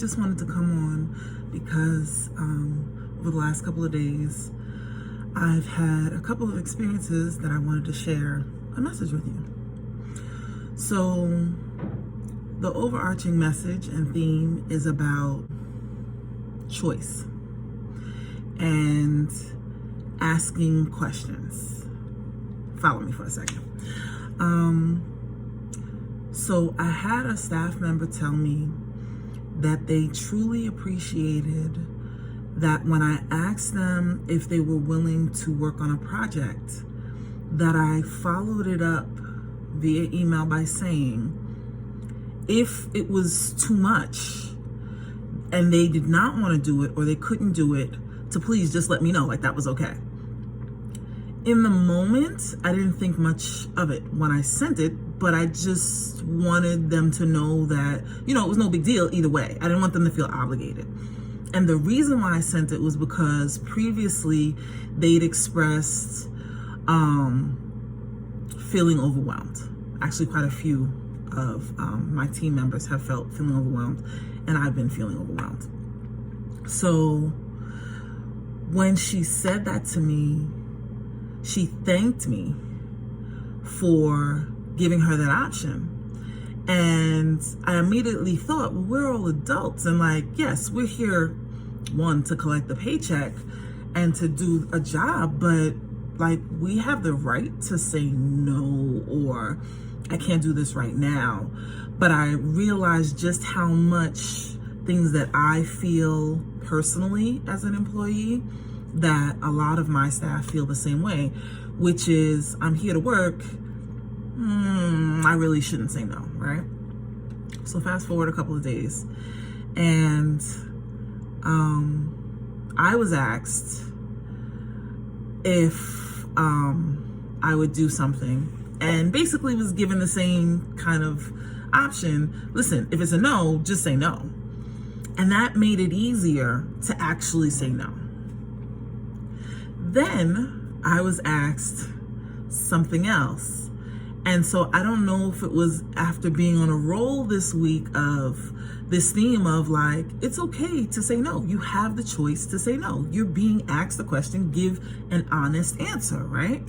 just wanted to come on because over the last couple of days, I've had a couple of experiences that I wanted to share a message with you. So the overarching message and theme is about choice and asking questions. Follow me for a second. So I had a staff member tell me that they truly appreciated that when I asked them if they were willing to work on a project, that I followed it up via email by saying, if it was too much and they did not want to do it or they couldn't do it, to please just let me know, like that was okay. In the moment, I didn't think much of it when I sent it, but I just wanted them to know that, it was no big deal either way. I didn't want them to feel obligated. And the reason why I sent it was because previously they'd expressed feeling overwhelmed. Actually, quite a few of my team members have felt feeling overwhelmed, and I've been feeling overwhelmed. So when she said that to me, she thanked me for giving her that option. And I immediately thought, well, we're all adults. And yes, we're here, one, to collect the paycheck and to do a job, but we have the right to say no, or I can't do this right now. But I realized just how much things that I feel personally as an employee, that a lot of my staff feel the same way, which is I'm here to work. I really shouldn't say no, right? So fast forward a couple of days, and I was asked if I would do something, and basically was given the same kind of option. Listen, if it's a no, just say no. And that made it easier to actually say no. Then I was asked something else. And so I don't know if it was after being on a roll this week of this theme of it's okay to say no. You have the choice to say no. You're being asked the question, give an honest answer, right?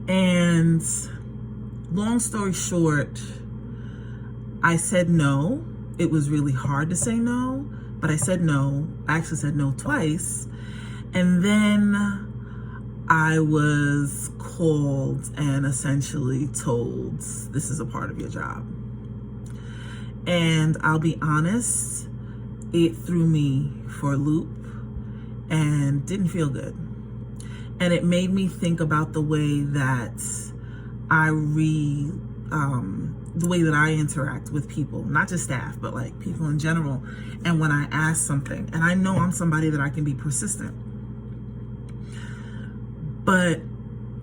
And long story short, I said no. It was really hard to say no, but I said no. I actually said no twice. And then I was called and essentially told, this is a part of your job. And I'll be honest, it threw me for a loop and didn't feel good. And it made me think about the way that the way that I interact with people, not just staff, but people in general. And when I ask something, and I know I'm somebody that I can be persistent, but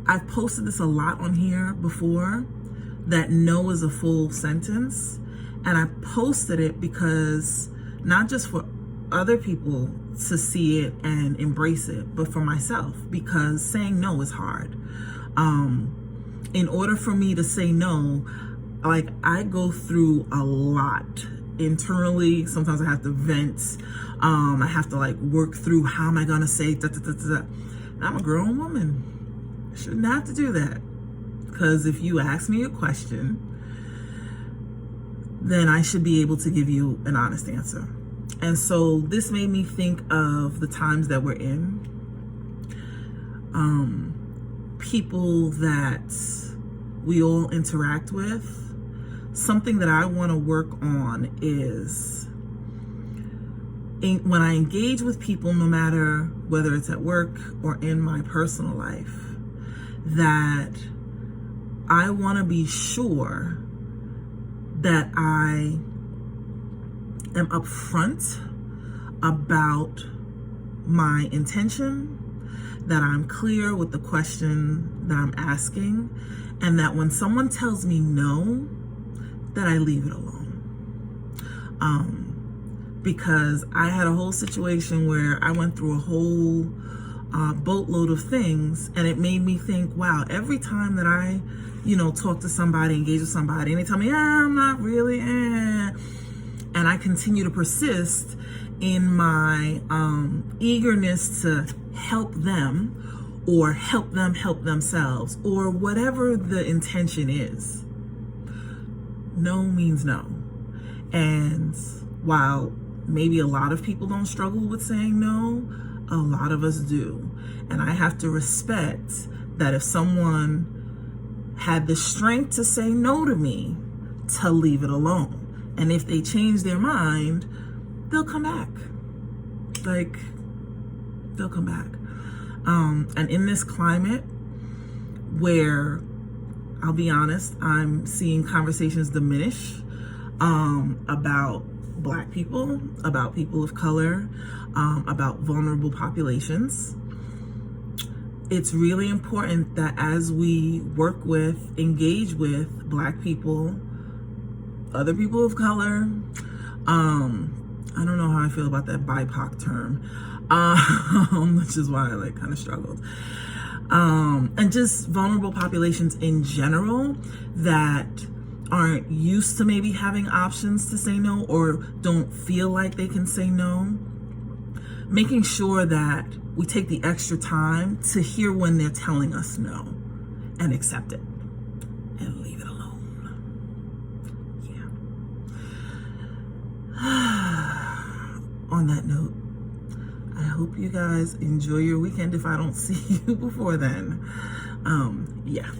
I've posted this a lot on here before, that no is a full sentence. And I posted it because not just for other people to see it and embrace it, but for myself, because saying no is hard. In order for me to say no, I go through a lot internally. Sometimes I have to vent. I have to work through, how am I gonna say da, da, da, da, da. I'm a grown woman. I shouldn't have to do that. Because if you ask me a question, then I should be able to give you an honest answer. And so this made me think of the times that we're in. People that we all interact with. Something that I want to work on is when I engage with people, no matter whether it's at work or in my personal life, that I want to be sure that I am upfront about my intention, that I'm clear with the question that I'm asking, and that when someone tells me no, that I leave it alone. Because I had a whole situation where I went through a whole boatload of things, and it made me think, wow, every time that I, talk to somebody, engage with somebody, and they tell me, I'm not really, and I continue to persist in my eagerness to help them, or help them help themselves, or whatever the intention is, no means no. And while maybe a lot of people don't struggle with saying no, a lot of us do. And I have to respect that if someone had the strength to say no to me, to leave it alone. And if they change their mind, they'll come back. Like, they'll come back. And in this climate where, I'll be honest, I'm seeing conversations diminish about Black people, about people of color, about vulnerable populations. It's really important that as we work with, engage with Black people, other people of color, I don't know how I feel about that BIPOC term, which is why I kind of struggled. And just vulnerable populations in general that aren't used to maybe having options to say no, or don't feel like they can say no. Making sure that we take the extra time to hear when they're telling us no and accept it and leave it alone. Yeah. On that note, I hope you guys enjoy your weekend if I don't see you before then. Yeah.